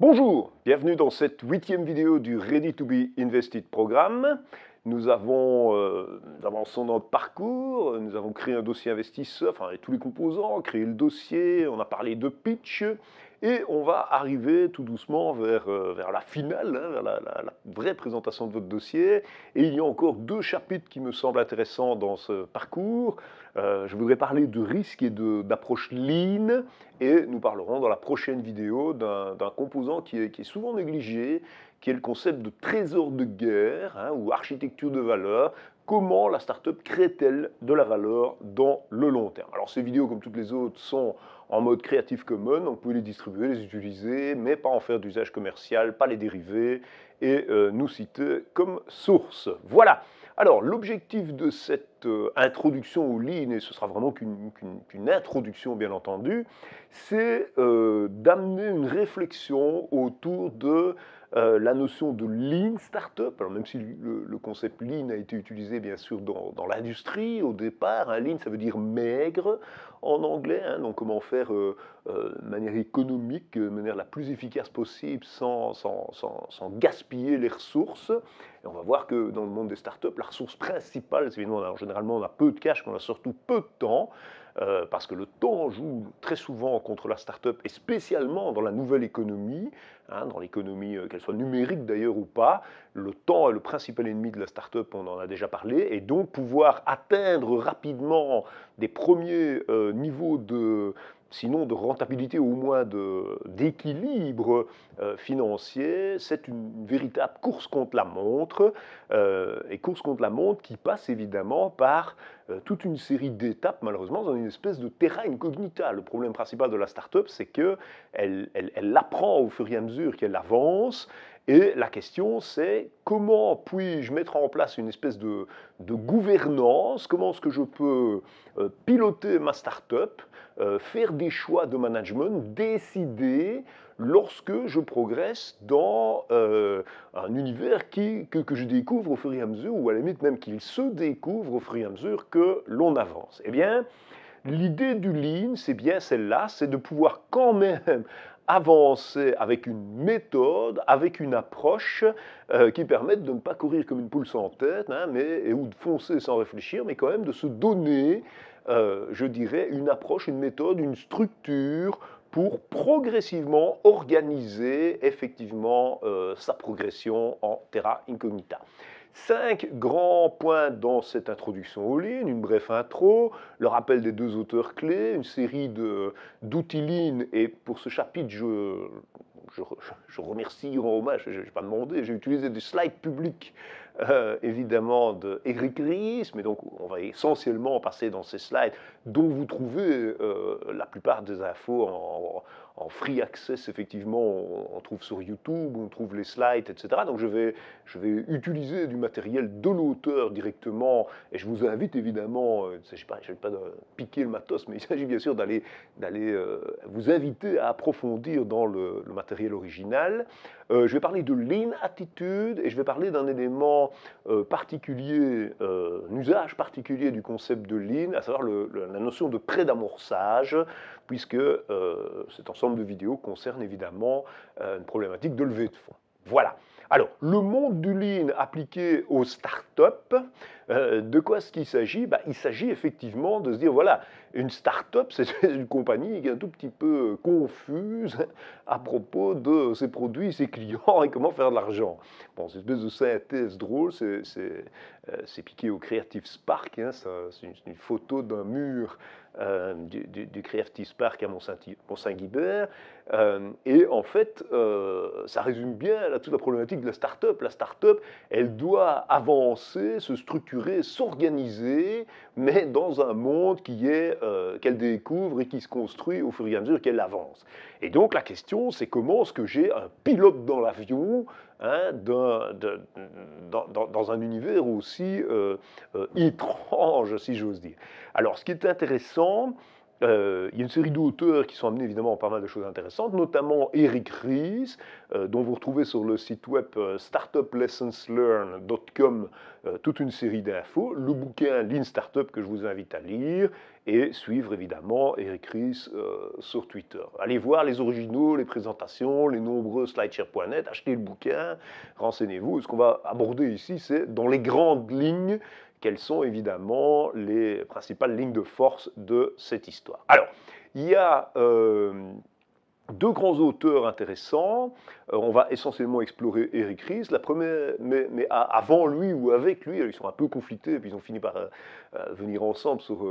Bonjour, bienvenue dans cette 8e vidéo du Ready to be Invested programme. Nous avançons dans notre parcours, nous avons créé un dossier investisseur, enfin tous les composants, créé le dossier, on a parlé de pitch, et on va arriver tout doucement vers la finale, hein, vers la vraie présentation de votre dossier. Et il y a encore 2 chapitres qui me semblent intéressants dans ce parcours. Je voudrais parler de risque et d'approche lean, et nous parlerons dans la prochaine vidéo d'un composant qui est souvent négligé, qui est le concept de trésor de guerre, hein, ou architecture de valeur. Comment la startup crée-t-elle de la valeur dans le long terme? Alors ces vidéos, comme toutes les autres, sont en mode Creative Commons, donc vous pouvez les distribuer, les utiliser, mais pas en faire d'usage commercial, pas les dériver, et nous citer comme source. Voilà. Alors, l'objectif de cette introduction au Lean, et ce sera vraiment qu'une introduction bien entendu, c'est d'amener une réflexion autour de la notion de Lean Startup. Alors même si le concept Lean a été utilisé bien sûr dans l'industrie au départ, hein, Lean ça veut dire maigre en anglais, hein, donc comment faire de manière économique, de manière la plus efficace possible sans gaspiller les ressources. Et on va voir que dans le monde des startups, la ressource principale, c'est évidemment, généralement on a peu de cash, mais on a surtout peu de temps, parce que le temps joue très souvent contre la startup, et spécialement dans la nouvelle économie, hein, dans l'économie, qu'elle soit numérique d'ailleurs ou pas. Le temps est le principal ennemi de la startup, on en a déjà parlé, et donc pouvoir atteindre rapidement des premiers niveaux sinon de rentabilité, au moins d'équilibre financier, c'est une véritable course contre la montre, et course contre la montre qui passe évidemment par toute une série d'étapes, malheureusement, dans une espèce de terra incognita. Le problème principal de la startup, c'est qu'elle apprend au fur et à mesure qu'elle avance, et la question, c'est comment puis-je mettre en place une espèce de gouvernance, comment est-ce que je peux piloter ma startup, faire des choix de management, décider lorsque je progresse dans un univers que je découvre au fur et à mesure, ou à la limite même qu'il se découvre au fur et à mesure que l'on avance. Eh bien, l'idée du lean, c'est bien celle-là, c'est de pouvoir quand même avancer avec une méthode, avec une approche qui permette de ne pas courir comme une poule sans tête, hein, ou de foncer sans réfléchir, mais quand même de se donner, je dirais, une approche, une méthode, une structure pour progressivement organiser effectivement sa progression en terra incognita. 5 grands points dans cette introduction au Lean, une brève intro, le rappel des 2 auteurs clés, une série d'outils Lean, et pour ce chapitre, je remercie, rends hommage, je n'ai pas demandé, j'ai utilisé des slides publics, évidemment, d'Eric Ries, mais donc on va essentiellement passer dans ces slides dont vous trouvez la plupart des infos en free access, effectivement, on trouve sur YouTube, on trouve les slides, etc. Donc je vais utiliser du matériel de l'auteur directement, et je vous invite évidemment, il ne s'agit pas de piquer le matos, mais il s'agit bien sûr d'aller vous inviter à approfondir dans le matériel original. Je vais parler de Lean Attitude, et je vais parler d'un élément particulier, un usage particulier du concept de Lean, à savoir la notion de pré-d'amorçage, puisque cet ensemble de vidéos concerne évidemment une problématique de levée de fonds. Voilà. Alors, le monde du Lean appliqué aux startups, de quoi est-ce qu'il s'agit? Il s'agit effectivement de se dire, voilà, une startup, c'est une compagnie qui est un tout petit peu confuse à propos de ses produits, ses clients et comment faire de l'argent. Bon, c'est une espèce de synthèse drôle, c'est piqué au Creative Spark, hein, c'est une photo d'un mur du Creative Spark à Mont-Saint-Guibert, et en fait, ça résume bien toute la problématique de la start-up. La start-up, elle doit avancer, se structurer, s'organiser, mais dans un monde qu'elle découvre et qui se construit au fur et à mesure qu'elle avance. Et donc la question, c'est comment est-ce que j'ai un pilote dans l'avion, hein, dans un univers aussi étrange, si j'ose dire. Alors, ce qui est intéressant, Il y a une série d'auteurs qui sont amenés évidemment à pas mal de choses intéressantes, notamment Eric Ries, dont vous retrouvez sur le site web startuplessonslearn.com toute une série d'infos, le bouquin Lean Startup que je vous invite à lire, et suivre évidemment Eric Ries sur Twitter. Allez voir les originaux, les présentations, les nombreux slideshare.net, achetez le bouquin, renseignez-vous. Ce qu'on va aborder ici, c'est dans les grandes lignes quelles sont évidemment les principales lignes de force de cette histoire. Alors, il y a deux grands auteurs intéressants. On va essentiellement explorer Eric Ries. La première, mais avant lui ou avec lui, ils sont un peu conflictés, et puis ils ont fini par venir ensemble sur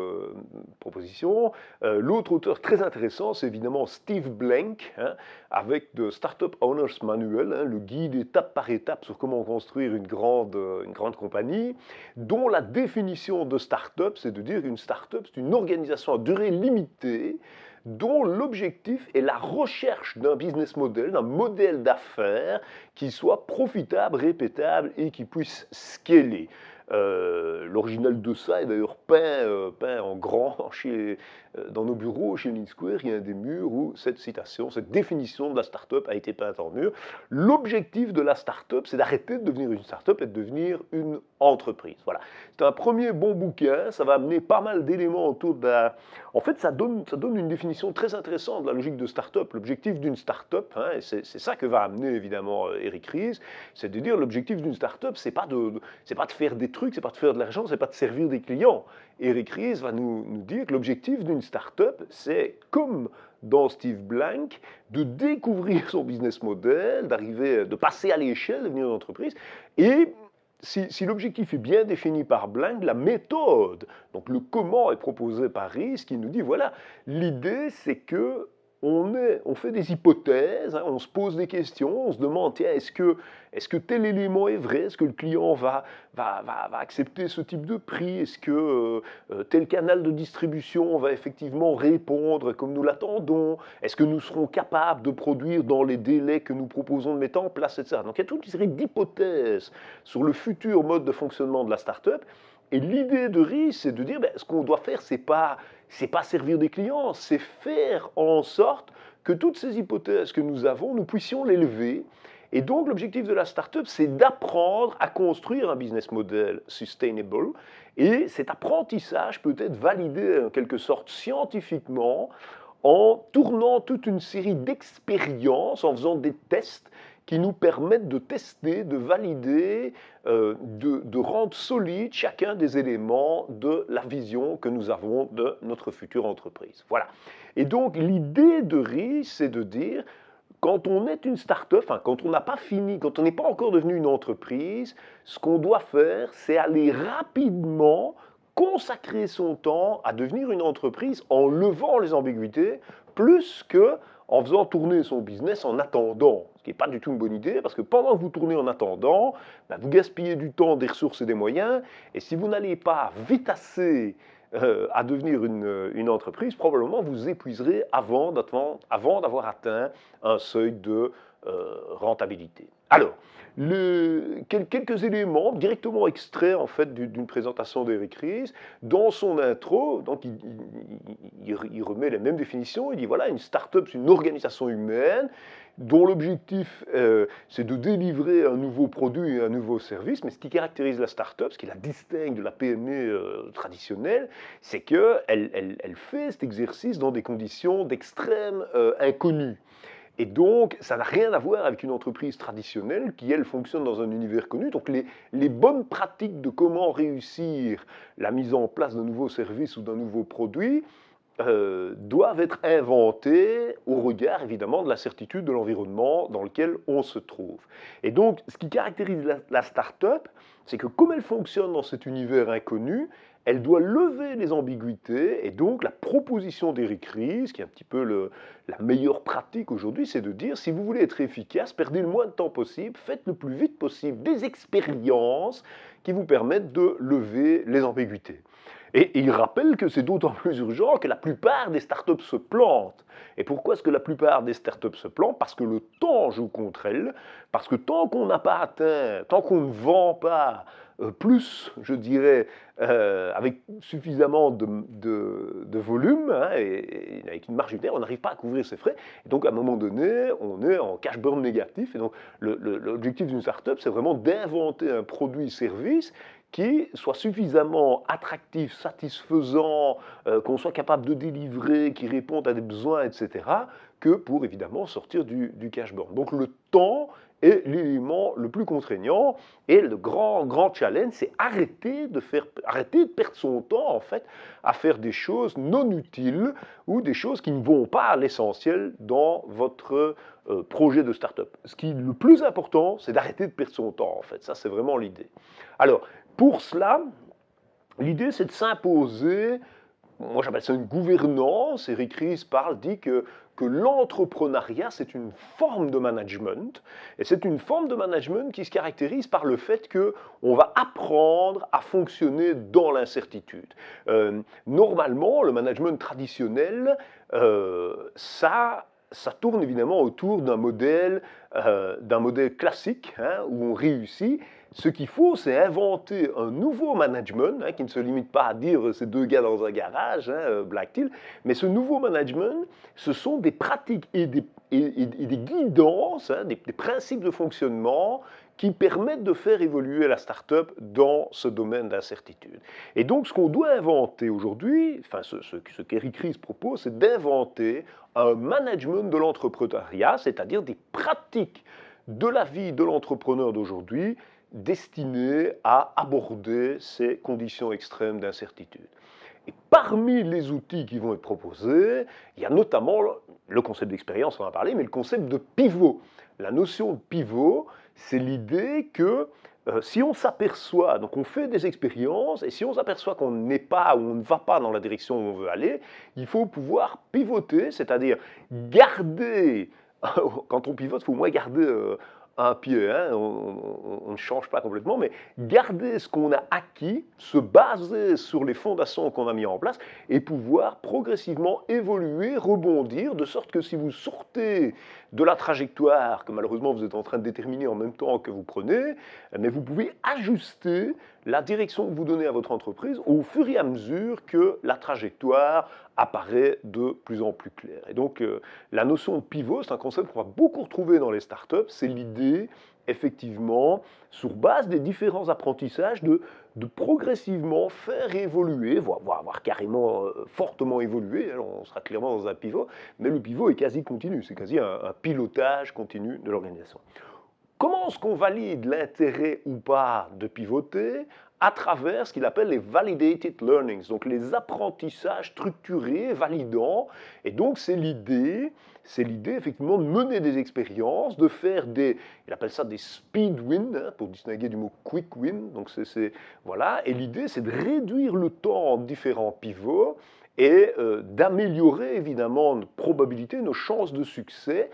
proposition. L'autre auteur très intéressant, c'est évidemment Steve Blank, hein, avec The Startup Owner's Manual, hein, le guide étape par étape sur comment construire une grande compagnie, dont la définition de startup, c'est de dire qu'une startup, c'est une organisation à durée limitée, dont l'objectif est la recherche d'un business model, d'un modèle d'affaires qui soit profitable, répétable et qui puisse scaler. L'original de ça est d'ailleurs peint en grand dans nos bureaux chez Lean Square. Il y a un des murs où cette citation, cette définition de la start-up a été peinte en mur. L'objectif de la start-up, c'est d'arrêter de devenir une start-up et de devenir une entreprise. Voilà. C'est un premier bon bouquin, ça va amener pas mal d'éléments autour de la... En fait, ça donne une définition très intéressante de la logique de start-up. L'objectif d'une start-up, hein, et c'est ça que va amener évidemment Eric Ries, c'est de dire l'objectif d'une start-up, c'est pas de faire des trucs, c'est pas de faire de l'argent, c'est pas de servir des clients. Eric Ries va nous dire que l'objectif d'une start-up, c'est comme dans Steve Blank, de découvrir son business model, de passer à l'échelle, de devenir une entreprise, et si l'objectif est bien défini par Blank, la méthode, donc le comment est proposé par Ries, qui nous dit, voilà, l'idée c'est que on fait des hypothèses, hein, on se pose des questions, on se demande, tiens, est-ce que tel élément est vrai? Est-ce que le client va accepter ce type de prix? Est-ce que tel canal de distribution va effectivement répondre comme nous l'attendons? Est-ce que nous serons capables de produire dans les délais que nous proposons de mettre en place, etc. Donc il y a toute une série d'hypothèses sur le futur mode de fonctionnement de la start-up. Et l'idée de Ries, c'est de dire, ce qu'on doit faire, c'est pas servir des clients, c'est faire en sorte que toutes ces hypothèses que nous avons, nous puissions les lever. Et donc l'objectif de la startup, c'est d'apprendre à construire un business model sustainable. Et cet apprentissage peut être validé en quelque sorte scientifiquement en tournant toute une série d'expériences, en faisant des tests qui nous permettent de tester, de valider, de rendre solide chacun des éléments de la vision que nous avons de notre future entreprise. Voilà. Et donc l'idée de Ries, c'est de dire, quand on est une start-up, enfin, quand on n'a pas fini, quand on n'est pas encore devenu une entreprise, ce qu'on doit faire, c'est aller rapidement consacrer son temps à devenir une entreprise en levant les ambiguïtés, plus que en faisant tourner son business en attendant. Ce qui n'est pas du tout une bonne idée, parce que pendant que vous tournez en attendant, vous gaspillez du temps, des ressources et des moyens, et si vous n'allez pas vite assez à devenir une entreprise, probablement vous épuiserez avant d'avoir atteint un seuil de rentabilité. Alors, quelques éléments directement extraits en fait d'une présentation d'Eric Ries. Dans son intro, donc il remet les mêmes définitions. Il dit voilà, une start-up, c'est une organisation humaine dont l'objectif c'est de délivrer un nouveau produit et un nouveau service. Mais ce qui caractérise la start-up, ce qui la distingue de la PME traditionnelle, c'est qu'elle fait cet exercice dans des conditions d'extrême inconnu. Et donc, ça n'a rien à voir avec une entreprise traditionnelle qui, elle, fonctionne dans un univers connu. Donc, les bonnes pratiques de comment réussir la mise en place d'un nouveau service ou d'un nouveau produit doivent être inventées au regard, évidemment, de la certitude de l'environnement dans lequel on se trouve. Et donc, ce qui caractérise la start-up, c'est que comme elle fonctionne dans cet univers inconnu, elle doit lever les ambiguïtés, et donc la proposition d'Eric Ries, qui est un petit peu la meilleure pratique aujourd'hui, c'est de dire, si vous voulez être efficace, perdez le moins de temps possible, faites le plus vite possible des expériences qui vous permettent de lever les ambiguïtés. Et il rappelle que c'est d'autant plus urgent que la plupart des startups se plantent. Et pourquoi est-ce que la plupart des startups se plantent? Parce que le temps joue contre elles, parce que tant qu'on n'a pas atteint, tant qu'on ne vend pas plus, je dirais, avec suffisamment de volume, hein, et avec une marge unitaire, on n'arrive pas à couvrir ses frais. Et donc, à un moment donné, on est en cash burn négatif. Et donc, l'objectif d'une startup, c'est vraiment d'inventer un produit-service qui soit suffisamment attractif, satisfaisant, qu'on soit capable de délivrer, qui réponde à des besoins, etc., que pour évidemment sortir du cash burn. Donc le temps est l'élément le plus contraignant et le grand challenge, c'est arrêter de perdre son temps en fait à faire des choses non utiles ou des choses qui ne vont pas à l'essentiel dans votre projet de start-up. Ce qui est le plus important, c'est d'arrêter de perdre son temps en fait. Ça, c'est vraiment l'idée. Alors, pour cela, l'idée, c'est de s'imposer. Moi, j'appelle ça une gouvernance. Eric Ries dit que l'entrepreneuriat, c'est une forme de management. Et c'est une forme de management qui se caractérise par le fait qu'on va apprendre à fonctionner dans l'incertitude. Normalement, le management traditionnel, ça tourne évidemment autour d'un modèle classique, hein, où on réussit. Ce qu'il faut, c'est inventer un nouveau management, hein, qui ne se limite pas à dire ces deux gars dans un garage, hein, Black Till, mais ce nouveau management, ce sont des pratiques et des guidances, hein, des principes de fonctionnement qui permettent de faire évoluer la start-up dans ce domaine d'incertitude. Et donc, ce qu'on doit inventer aujourd'hui, enfin, ce qu'Eric Ries propose, c'est d'inventer un management de l'entrepreneuriat, c'est-à-dire des pratiques de la vie de l'entrepreneur d'aujourd'hui destinées à aborder ces conditions extrêmes d'incertitude. Et parmi les outils qui vont être proposés, il y a notamment le concept d'expérience, on en a parlé, mais le concept de pivot. La notion de pivot, c'est l'idée que si on s'aperçoit, donc on fait des expériences, et si on s'aperçoit qu'on n'est pas ou on ne va pas dans la direction où on veut aller, il faut pouvoir pivoter, c'est-à-dire garder, quand on pivote, il faut au moins garder un pied, hein, on ne change pas complètement, mais garder ce qu'on a acquis, se baser sur les fondations qu'on a mis en place et pouvoir progressivement évoluer, rebondir, de sorte que si vous sortez de la trajectoire que malheureusement vous êtes en train de déterminer en même temps que vous prenez, mais vous pouvez ajuster la direction que vous donnez à votre entreprise au fur et à mesure que la trajectoire apparaît de plus en plus claire. Et donc, la notion de pivot, c'est un concept qu'on va beaucoup retrouver dans les startups. C'est l'idée, effectivement, sur base des différents apprentissages, de progressivement faire évoluer, voire carrément fortement évoluer. Alors, on sera clairement dans un pivot, mais le pivot est quasi continu. C'est quasi un pilotage continu de l'organisation. Comment est-ce qu'on valide l'intérêt ou pas de pivoter? À travers ce qu'il appelle les validated learnings, donc les apprentissages structurés, validants. Et donc c'est l'idée effectivement de mener des expériences, de faire il appelle ça des speed wins, hein, pour distinguer du mot quick win. Donc voilà. Et l'idée, c'est de réduire le temps en différents pivots et d'améliorer évidemment nos probabilités, nos chances de succès.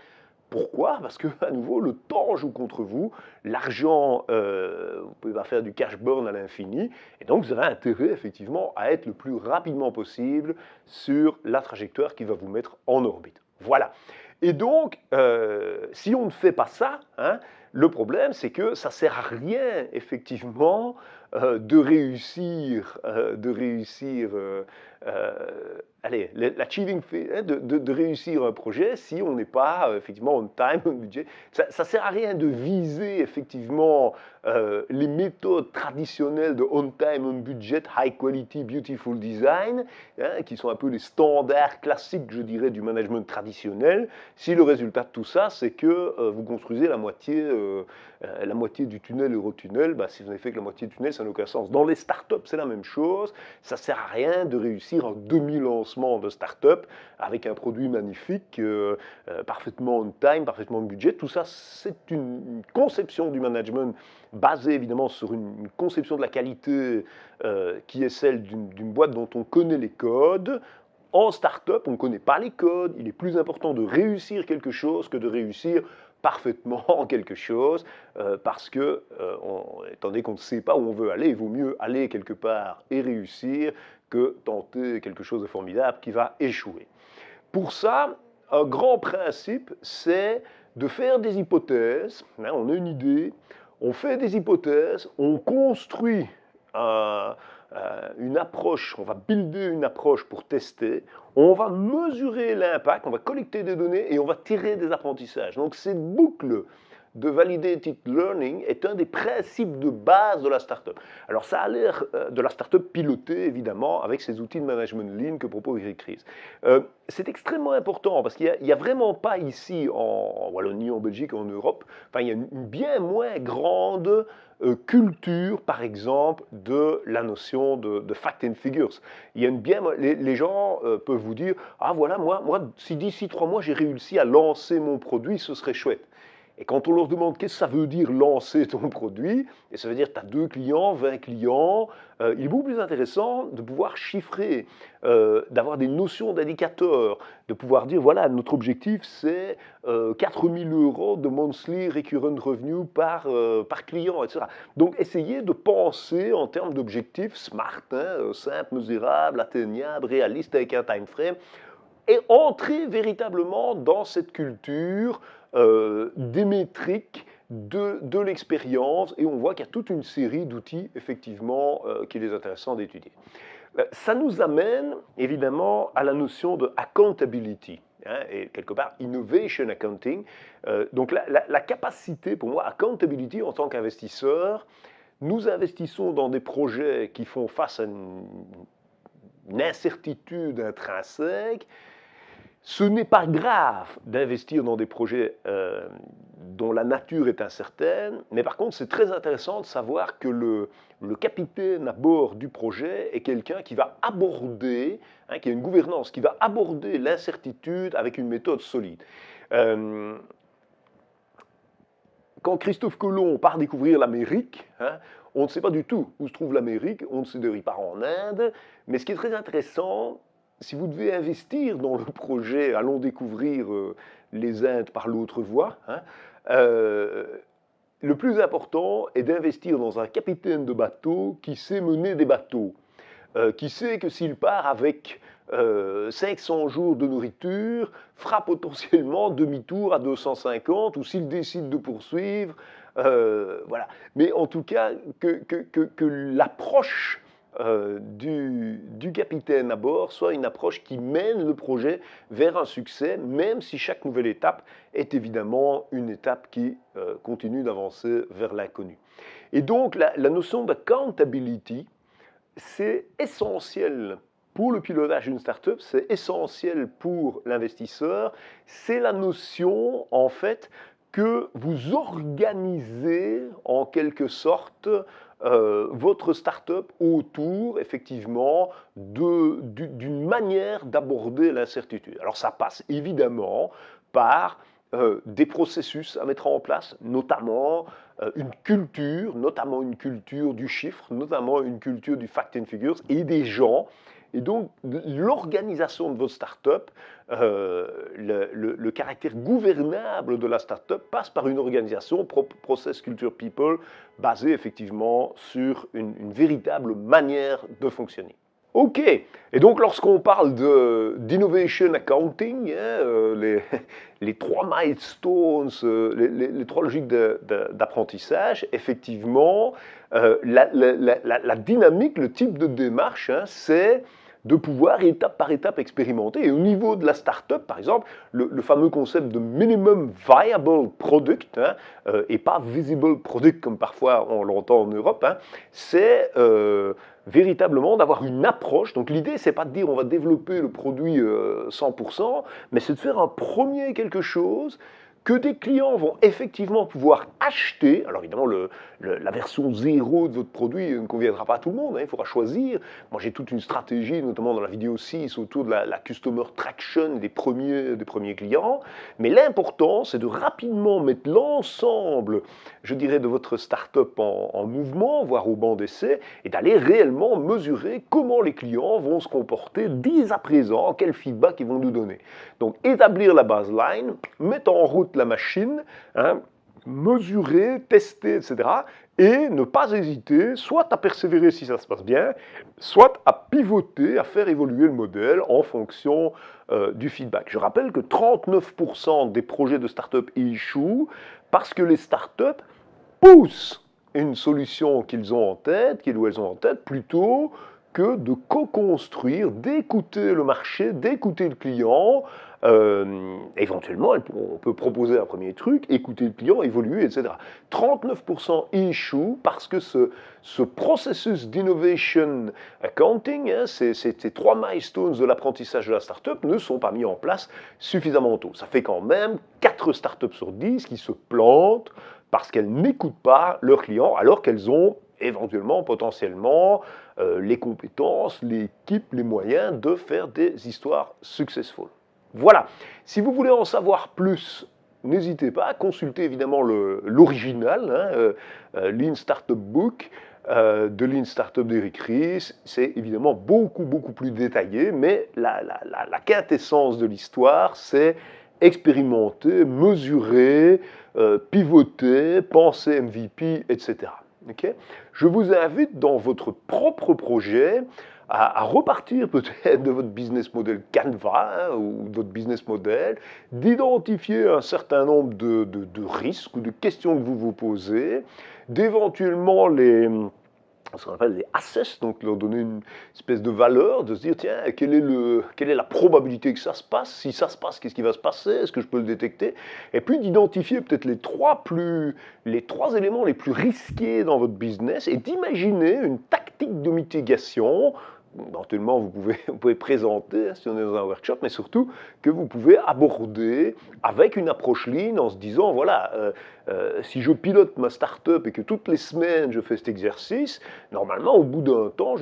Pourquoi? Parce que, à nouveau, le temps joue contre vous, l'argent, vous pouvez pas faire du cash burn à l'infini, et donc vous avez intérêt, effectivement, à être le plus rapidement possible sur la trajectoire qui va vous mettre en orbite. Voilà. Et donc, si on ne fait pas ça, hein, le problème, c'est que ça ne sert à rien, effectivement, de réussir, de réussir un projet si on n'est pas effectivement on time, on budget. Ça ne sert à rien de viser effectivement les méthodes traditionnelles de on time, on budget, high quality, beautiful design, hein, qui sont un peu les standards classiques, je dirais, du management traditionnel, si le résultat de tout ça, c'est que vous construisez la moitié du tunnel Eurotunnel. Si vous n'avez fait que la moitié du tunnel, ça n'a aucun sens. Dans les startups, c'est la même chose. Ça ne sert à rien de réussir un demi-lancement de startup avec un produit magnifique, parfaitement on time, parfaitement budget. Tout ça, c'est une conception du management basée évidemment sur une conception de la qualité qui est celle d'une boîte dont on connaît les codes. En start-up, on ne connaît pas les codes. Il est plus important de réussir quelque chose que de réussir parfaitement quelque chose, parce que, étant donné qu'on ne sait pas où on veut aller, il vaut mieux aller quelque part et réussir que tenter quelque chose de formidable qui va échouer. Pour ça, un grand principe, c'est de faire des hypothèses. On a une idée, On fait des hypothèses, on construit une approche, on va builder une approche pour tester, on va mesurer l'impact, on va collecter des données et on va tirer des apprentissages. Donc cette boucle de validated learning est un des principes de base de la startup. Alors ça a l'air de la startup pilotée évidemment avec ces outils de management lean que propose Eric Ries. C'est extrêmement important parce qu'il n'y a vraiment pas ici en Wallonie, en Belgique, en Europe, enfin il y a une bien moins grande culture, par exemple, de la notion de fact and figures. Il y a les gens peuvent vous dire, ah voilà, moi si d'ici 3 mois j'ai réussi à lancer mon produit, ce serait chouette. Et quand on leur demande qu'est-ce que ça veut dire lancer ton produit, et ça veut dire que tu as 2 clients, 20 clients, il est beaucoup plus intéressant de pouvoir chiffrer, d'avoir des notions d'indicateurs, de pouvoir dire voilà, notre objectif c'est 4 000 € de monthly recurrent revenue par client, etc. Donc essayez de penser en termes d'objectifs smart, hein, simples, mesurables, atteignables, réalistes avec un time frame, et entrer véritablement dans cette culture des métriques de l'expérience, et on voit qu'il y a toute une série d'outils effectivement qu'il est intéressant d'étudier. Ça nous amène évidemment à la notion de accountability, hein, et quelque part innovation accounting. Donc la capacité, pour moi, accountability en tant qu'investisseur, nous investissons dans des projets qui font face à une incertitude intrinsèque. Ce n'est pas grave d'investir dans des projets dont la nature est incertaine, mais par contre c'est très intéressant de savoir que le capitaine à bord du projet est quelqu'un qui va aborder, hein, qui a une gouvernance, qui va aborder l'incertitude avec une méthode solide. Quand Christophe Colomb part découvrir l'Amérique, hein, on ne sait pas du tout où se trouve l'Amérique, on ne sait il part en Inde, mais ce qui est très intéressant, si vous devez investir dans le projet, allons découvrir les Indes par l'autre voie, hein, le plus important est d'investir dans un capitaine de bateau qui sait mener des bateaux, qui sait que s'il part avec 500 jours de nourriture, fera potentiellement demi-tour à 250, ou s'il décide de poursuivre, voilà. Mais en tout cas, que l'approche du capitaine à bord soit une approche qui mène le projet vers un succès, même si chaque nouvelle étape est évidemment une étape qui continue d'avancer vers l'inconnu. Et donc la notion d'accountability, c'est essentiel pour le pilotage d'une startup, c'est essentiel pour l'investisseur, c'est la notion en fait que vous organisez en quelque sorte votre start-up autour, effectivement, d'une manière d'aborder l'incertitude. Alors ça passe évidemment par des processus à mettre en place, notamment une culture du chiffre, notamment une culture du fact and figures, et des gens. Et donc, l'organisation de votre start-up, le caractère gouvernable de la start-up passe par une organisation, process, culture, people, basée effectivement sur une véritable manière de fonctionner. Ok, et donc lorsqu'on parle d'innovation accounting, hein, les 3 milestones, les 3 logiques d'apprentissage, effectivement, la dynamique, le type de démarche, hein, c'est de pouvoir étape par étape expérimenter. Et au niveau de la start-up, par exemple, le fameux concept de minimum viable product, hein, et pas visible product comme parfois on l'entend en Europe, hein, c'est véritablement d'avoir une approche. Donc l'idée, c'est pas de dire on va développer le produit 100%, mais c'est de faire un premier quelque chose que des clients vont effectivement pouvoir acheter. Alors évidemment, la version 0 de votre produit ne conviendra pas à tout le monde, hein, il faudra choisir. Moi j'ai toute une stratégie, notamment dans la vidéo 6, autour de la customer traction des premiers clients. Mais l'important, c'est de rapidement mettre l'ensemble, je dirais, de votre start-up en mouvement, voire au banc d'essai, et d'aller réellement mesurer comment les clients vont se comporter dès à présent, quel feedback ils vont nous donner. Donc établir la baseline, mettre en route la machine, hein, mesurer, tester, etc. Et ne pas hésiter, soit à persévérer si ça se passe bien, soit à pivoter, à faire évoluer le modèle en fonction du feedback. Je rappelle que 39% des projets de start-up échouent parce que les start-up poussent une solution qu'ils ont en tête, qu'ils ou elles ont en tête, plutôt que de co-construire, d'écouter le marché, d'écouter le client. Éventuellement, on peut proposer un premier truc, écouter le client, évoluer, etc. 39% issue parce que ce processus d'innovation accounting, hein, ces 3 milestones de l'apprentissage de la startup ne sont pas mis en place suffisamment tôt. Ça fait quand même 4 startups sur 10 qui se plantent parce qu'elles n'écoutent pas leurs clients alors qu'elles ont éventuellement, potentiellement, les compétences, l'équipe, les moyens de faire des histoires successful. Voilà. Si vous voulez en savoir plus, n'hésitez pas à consulter évidemment l'original, Lean Startup Book de Lean Startup d'Eric Ries. C'est évidemment beaucoup plus détaillé, mais la quintessence de l'histoire, c'est expérimenter, mesurer, pivoter, penser MVP, etc. Okay. Je vous invite dans votre propre projet à repartir peut-être de votre business model Canva ou de votre business model, d'identifier un certain nombre de risques ou de questions que vous vous posez, d'éventuellement ce qu'on appelle les assets, donc leur donner une espèce de valeur, de se dire, tiens, quelle est la probabilité que ça se passe? Si ça se passe, qu'est-ce qui va se passer? Est-ce que je peux le détecter? Et puis d'identifier peut-être les trois éléments les plus risqués dans votre business et d'imaginer une tactique de mitigation. Éventuellement, vous pouvez présenter si on est dans un workshop, mais surtout que vous pouvez aborder avec une approche lean en se disant, voilà, si je pilote ma start-up et que toutes les semaines je fais cet exercice, normalement, au bout d'un temps,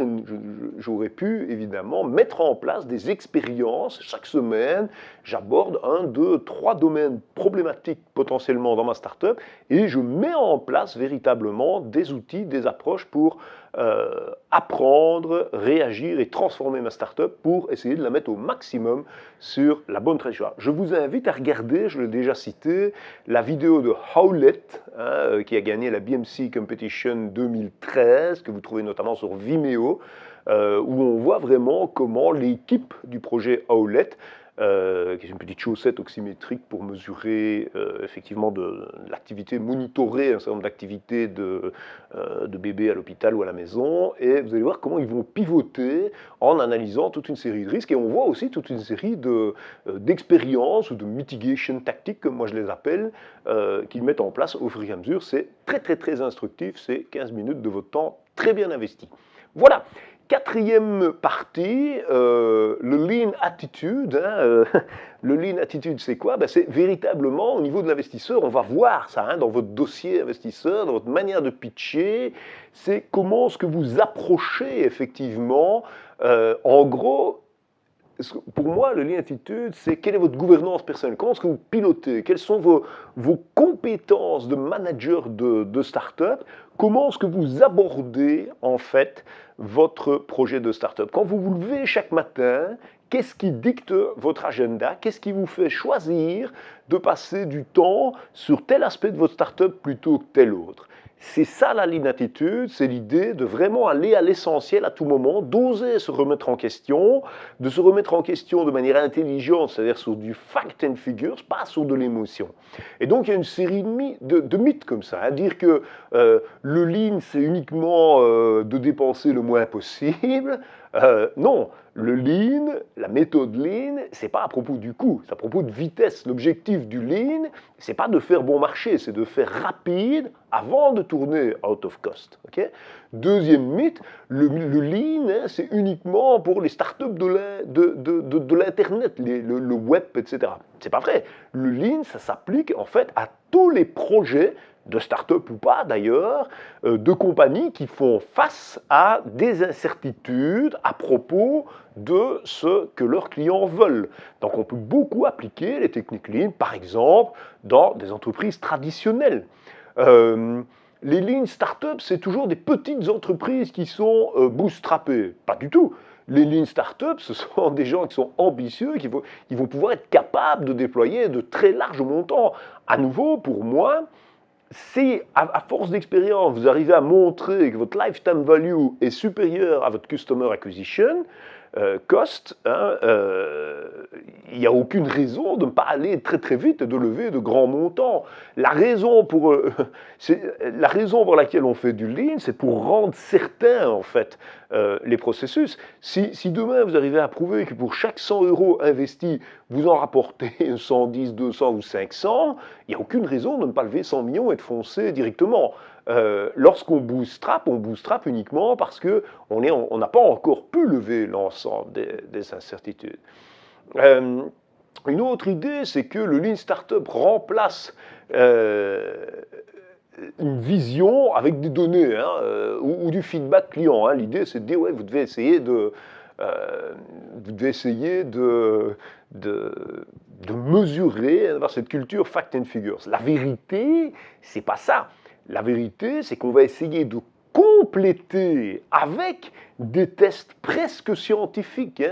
j'aurais pu évidemment mettre en place des expériences. Chaque semaine, j'aborde 1, 2, 3 domaines problématiques potentiellement dans ma start-up et je mets en place véritablement des outils, des approches pour apprendre, réagir et transformer ma startup pour essayer de la mettre au maximum sur la bonne trajectoire. Je vous invite à regarder, je l'ai déjà cité, la vidéo de Howlett, qui a gagné la BMC Competition 2013, que vous trouvez notamment sur Vimeo, où on voit vraiment comment l'équipe du projet Howlett, qui est une petite chaussette oxymétrique pour mesurer effectivement de l'activité, monitorer un certain nombre d'activités de bébés à l'hôpital ou à la maison, et vous allez voir comment ils vont pivoter en analysant toute une série de risques, et on voit aussi toute une série d'expériences ou de mitigation tactiques, comme moi je les appelle, qu'ils mettent en place au fur et à mesure. C'est très instructif, c'est 15 minutes de votre temps très bien investi. Voilà. Quatrième partie, le Lean Attitude. Le Lean Attitude, c'est quoi? C'est véritablement, au niveau de l'investisseur, on va voir ça dans votre dossier investisseur, dans votre manière de pitcher, c'est comment est-ce que vous approchez effectivement. En gros, pour moi, le Lean Attitude, c'est quelle est votre gouvernance personnelle? Comment est-ce que vous pilotez? Quelles sont vos compétences de manager de start-up? Comment est-ce que vous abordez, en fait, votre projet de start-up? Quand vous vous levez chaque matin, qu'est-ce qui dicte votre agenda? Qu'est-ce qui vous fait choisir de passer du temps sur tel aspect de votre start-up plutôt que tel autre? C'est ça la Lean Attitude, c'est l'idée de vraiment aller à l'essentiel à tout moment, d'oser se remettre en question, de se remettre en question de manière intelligente, c'est-à-dire sur du fact and figures, pas sur de l'émotion. Et donc il y a une série de mythes comme ça, dire que le Lean c'est uniquement de dépenser le moins possible. Non, le Lean, la méthode Lean, c'est pas à propos du coût, c'est à propos de vitesse. L'objectif du Lean, c'est pas de faire bon marché, c'est de faire rapide avant de tourner out of cost. Okay. Deuxième mythe, le Lean, c'est uniquement pour les startups de l'Internet, le web, etc. C'est pas vrai. Le Lean, ça s'applique en fait à tous les projets de start-up ou pas d'ailleurs, de compagnies qui font face à des incertitudes à propos de ce que leurs clients veulent. Donc on peut beaucoup appliquer les techniques Lean, par exemple, dans des entreprises traditionnelles. Les Lean Startups, c'est toujours des petites entreprises qui sont bootstrappées. Pas du tout. Les Lean Startups, ce sont des gens qui sont ambitieux, qui vont pouvoir être capables de déployer de très larges montants. À nouveau, pour moi, si, à force d'expérience, vous arrivez à montrer que votre lifetime value est supérieur à votre customer acquisition cost, il n'y a aucune raison de ne pas aller très très vite et de lever de grands montants. La raison pour laquelle on fait du lean, c'est pour rendre certains en fait les processus. Si demain vous arrivez à prouver que pour chaque 100 euros investis, vous en rapportez 110, 200 ou 500, il n'y a aucune raison de ne pas lever 100 millions et de foncer directement. Lorsqu'on bootstrap, on bootstrap uniquement parce qu'on n'a pas encore pu lever l'ensemble des incertitudes. Une autre idée, c'est que le Lean Startup remplace une vision avec des données ou du feedback client. L'idée, c'est de dire, ouais, vous devez essayer de mesurer, d'avoir cette culture fact and figures. La vérité, c'est pas ça. La vérité, c'est qu'on va essayer de compléter avec des tests presque scientifiques,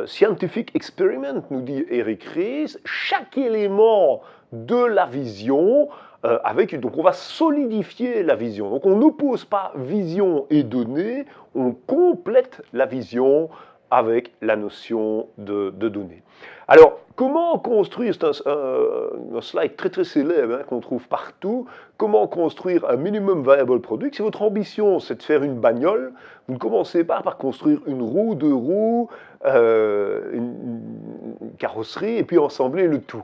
scientific experiment, nous dit Eric Ries, chaque élément de la vision, donc on va solidifier la vision. Donc on n'oppose pas vision et données, on complète la vision avec la notion de données. Alors, comment construire, c'est un slide très très célèbre qu'on trouve partout, comment construire un minimum viable product? Si votre ambition c'est de faire une bagnole, vous ne commencez pas par construire une roue, deux roues, une carrosserie et puis assembler le tout.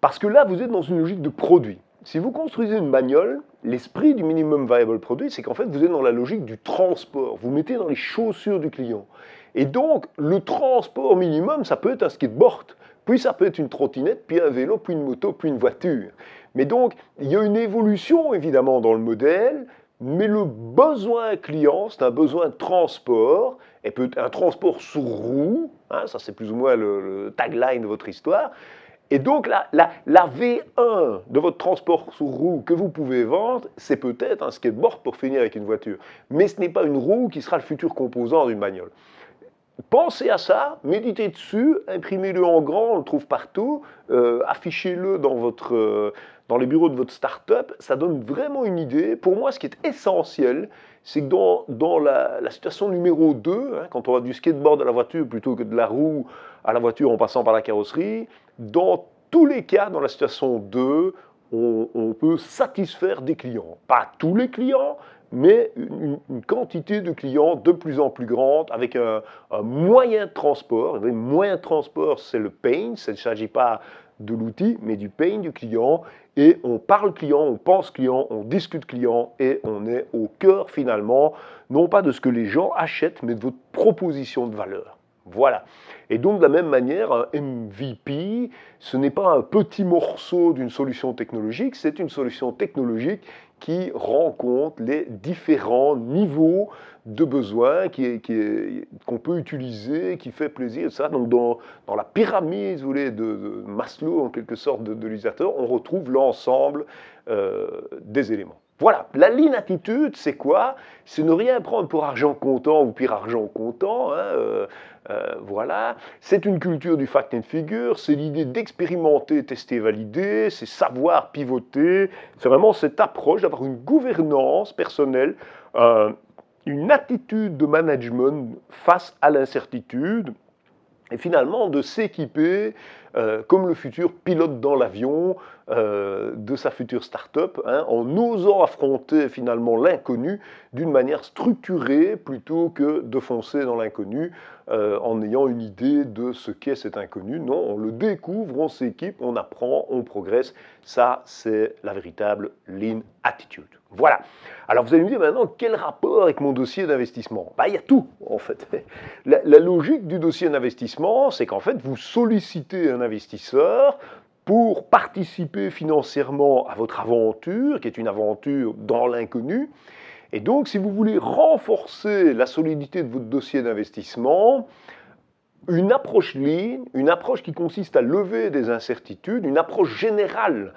Parce que là, vous êtes dans une logique de produit. Si vous construisez une bagnole, l'esprit du minimum viable product, c'est qu'en fait, vous êtes dans la logique du transport. Vous mettez dans les chaussures du client. Et donc, le transport minimum, ça peut être un skateboard, puis ça peut être une trottinette, puis un vélo, puis une moto, puis une voiture. Mais donc, il y a une évolution, évidemment, dans le modèle, mais le besoin client, c'est un besoin de transport, et peut être un transport sur roue, ça c'est plus ou moins le tagline de votre histoire. Et donc, la V1 de votre transport sur roue que vous pouvez vendre, c'est peut-être un skateboard pour finir avec une voiture. Mais ce n'est pas une roue qui sera le futur composant d'une bagnole. Pensez à ça, méditez dessus, imprimez-le en grand, on le trouve partout, affichez-le dans les bureaux de votre start-up, ça donne vraiment une idée. Pour moi, ce qui est essentiel, c'est que dans la situation numéro 2, quand on va du skateboard à la voiture plutôt que de la roue à la voiture en passant par la carrosserie, dans tous les cas, dans la situation 2, on peut satisfaire des clients. Pas tous les clients, mais une quantité de clients de plus en plus grande avec un moyen de transport. Le moyen de transport, c'est le pain, il ne s'agit pas de l'outil, mais du pain du client. Et on parle client, on pense client, on discute client et on est au cœur finalement, non pas de ce que les gens achètent, mais de votre proposition de valeur. Voilà. Et donc de la même manière, un MVP, ce n'est pas un petit morceau d'une solution technologique, c'est une solution technologique qui rend compte les différents niveaux de besoins qu'on peut utiliser, qui fait plaisir, etc. Donc dans la pyramide, vous voulez, de Maslow, en quelque sorte, de l'utilisateur, on retrouve l'ensemble des éléments. Voilà, la lean attitude, c'est quoi? C'est ne rien prendre pour argent comptant ou pire argent comptant. Voilà, c'est une culture du fact and figure, c'est l'idée d'expérimenter, tester, valider, c'est savoir pivoter, c'est vraiment cette approche d'avoir une gouvernance personnelle, une attitude de management face à l'incertitude, et finalement de s'équiper comme le futur pilote dans l'avion de sa future start-up, en osant affronter finalement l'inconnu d'une manière structurée plutôt que de foncer dans l'inconnu en ayant une idée de ce qu'est cet inconnu. Non, on le découvre, on s'équipe, on apprend, on progresse. Ça, c'est la véritable lean attitude. Voilà. Alors vous allez me dire maintenant, quel rapport avec mon dossier d'investissement? Il y a tout, en fait. La logique du dossier d'investissement, c'est qu'en fait, vous sollicitez un investisseur pour participer financièrement à votre aventure, qui est une aventure dans l'inconnu. Et donc, si vous voulez renforcer la solidité de votre dossier d'investissement, une approche lean, une approche qui consiste à lever des incertitudes, une approche générale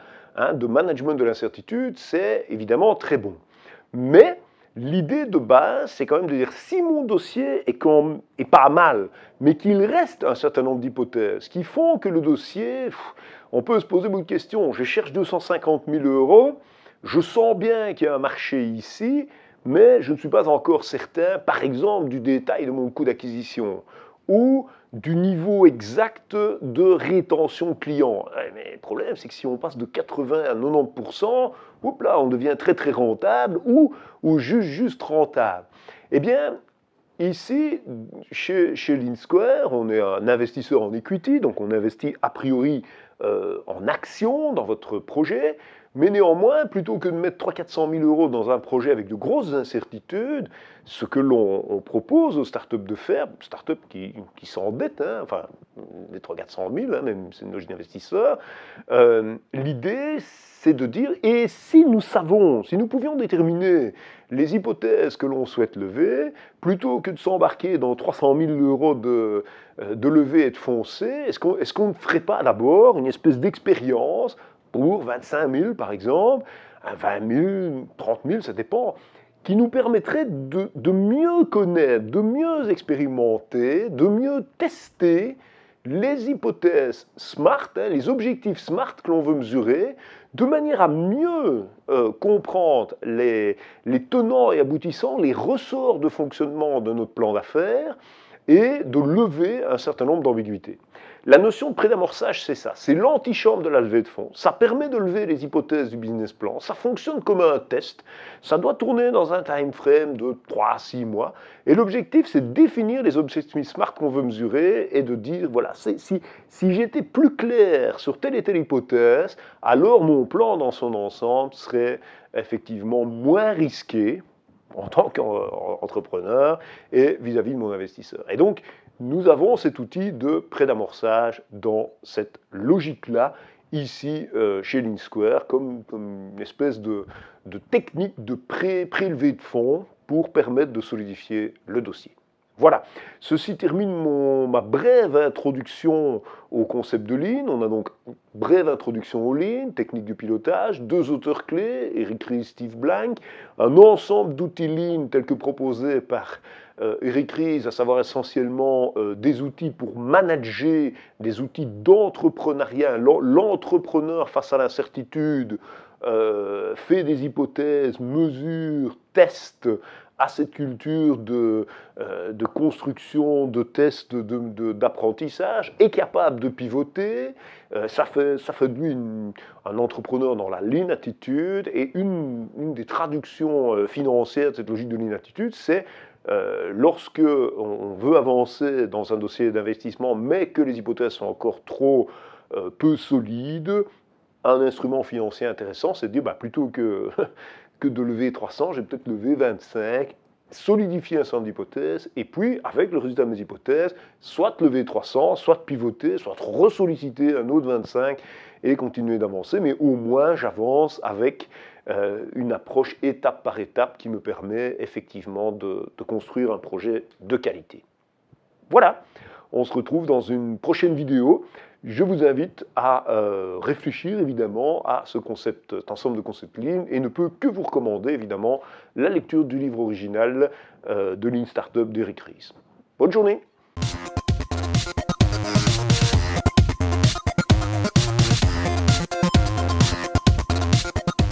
de management de l'incertitude, c'est évidemment très bon. Mais l'idée de base, c'est quand même de dire si mon dossier est pas mal, mais qu'il reste un certain nombre d'hypothèses qui font que le dossier, on peut se poser beaucoup de questions. Je cherche 250 000 euros, je sens bien qu'il y a un marché ici, mais je ne suis pas encore certain, par exemple, du détail de mon coût d'acquisition, ou du niveau exact de rétention client. Mais le problème, c'est que si on passe de 80 à 90%, oups là, on devient très très rentable ou juste rentable. Eh bien, ici, chez Leansquare, on est un investisseur en equity, donc on investit a priori en actions dans votre projet, mais néanmoins, plutôt que de mettre 300 000 à 400 000 euros dans un projet avec de grosses incertitudes, ce que l'on propose aux startups de faire, startups qui s'endettent, hein, enfin, les 300 000 à 400 000, hein, même c'est une logique d'investisseur, l'idée c'est de dire, et si nous savons, si nous pouvions déterminer les hypothèses que l'on souhaite lever, plutôt que de s'embarquer dans 300 000 euros de levée et de foncer, est-ce qu'on ne ferait pas d'abord une espèce d'expérience pour 25 000 par exemple, 20 000, 30 000, ça dépend, qui nous permettrait de mieux connaître, de mieux expérimenter, de mieux tester les hypothèses SMART, hein, les objectifs SMART que l'on veut mesurer, de manière à mieux comprendre les tenants et aboutissants, les ressorts de fonctionnement de notre plan d'affaires et de lever un certain nombre d'ambiguïtés. La notion de prédamorçage, c'est ça, c'est l'antichambre de la levée de fonds. Ça permet de lever les hypothèses du business plan, ça fonctionne comme un test, ça doit tourner dans un time frame de 3 à 6 mois, et l'objectif, c'est de définir les objectifs SMART qu'on veut mesurer et de dire, voilà, si j'étais plus clair sur telle et telle hypothèse, alors mon plan dans son ensemble serait effectivement moins risqué en tant qu'entrepreneur et vis-à-vis de mon investisseur. Et donc, nous avons cet outil de prédamorçage dans cette logique-là, ici chez Leansquare, comme une espèce de technique de prélevée de fonds pour permettre de solidifier le dossier. Voilà, ceci termine ma brève introduction au concept de Lean. On a donc une brève introduction au Lean, technique du pilotage, 2 auteurs clés, Eric Ries, Steve Blank, un ensemble d'outils Lean tels que proposés par Eric Ries, à savoir essentiellement des outils pour manager, des outils d'entrepreneuriat, l'entrepreneur face à l'incertitude, fait des hypothèses, mesure, teste, à cette culture de construction, de tests, d'apprentissage, est capable de pivoter, ça fait de lui un entrepreneur dans la lean attitude, et une des traductions financières de cette logique de lean attitude, c'est lorsque on veut avancer dans un dossier d'investissement, mais que les hypothèses sont encore trop peu solides, un instrument financier intéressant, c'est de dire, plutôt que de lever 300, j'ai peut-être levé 25, solidifier un certain nombre d'hypothèses, et puis, avec le résultat de mes hypothèses, soit lever 300, soit pivoter, soit ressolliciter un autre 25 et continuer d'avancer, mais au moins j'avance avec une approche étape par étape qui me permet effectivement de construire un projet de qualité. Voilà, on se retrouve dans une prochaine vidéo. Je vous invite à réfléchir évidemment à cet ensemble de concepts Lean, et ne peux que vous recommander évidemment la lecture du livre original de Lean Startup d'Eric Ries. Bonne journée!